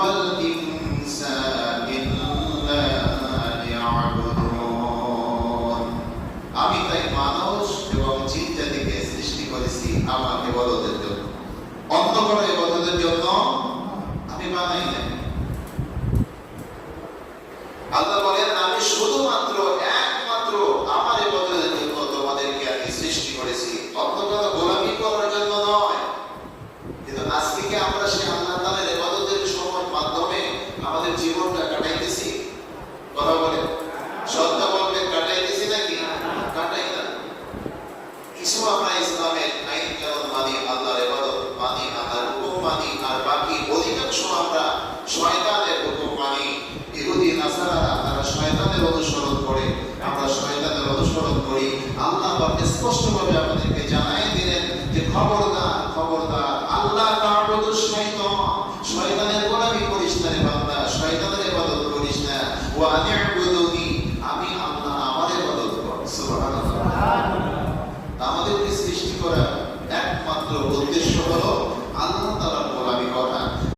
ওয়াল ইনসা ইল্লা লিয়াবুদুন। আমি তাই মানুষ এবং জিন জাতিকে সৃষ্টি করেছি আমার ইবাদতের জন্য, অন্য কোনো ইবাদতের জন্য আমি বানাই নাই। আল্লাহ বলেন আমি শুধুমাত্র একমাত্র আমার ইবাদতের জন্য তোমাদেরকে আমি সৃষ্টি করেছি, অন্য কোনো গোলামি করার জন্য নয়। কিন্তু আজকে কি আমরা সেই আল্লাহ তাআলার ইবাদতের সময় মাধ্যমে আমাদের জীবনটা কাটাইতেছি? কথা বলেন, সত্য বলবেন, কাটাইতেছি নাকি? কাটাই না। কিছু আমরা ইসলামের আইন কানুন মানি, আল্লাহর ইবাদত মানি, আল্লাহর হুকুম মানি, আর বাকি অধিকাংশ আমরা শয়তানের হুকুম মানি। ইহুদি নাসারারা তারা শয়তানের অনুসরণ করে, আমরা শয়তানের অনুসরণ করি। আল্লাহ পাক স্পষ্টভাবে আমাদেরকে জানাই দিলেন যে খবরদার খবরদার, আল্লাহ তা'বুদুশ শাইতান, শয়তানের গোলামি করিস না রে বান্দা, শয়তানের ইবাদত করিস না। ওয়া আনি'বুদুনি, আমি আল্লাহ আমার ইবাদত কর। সুবহানাল্লাহ। আমাদেরকে সৃষ্টি করার একমাত্র উদ্দেশ্য হলো আল্লাহ তাআলার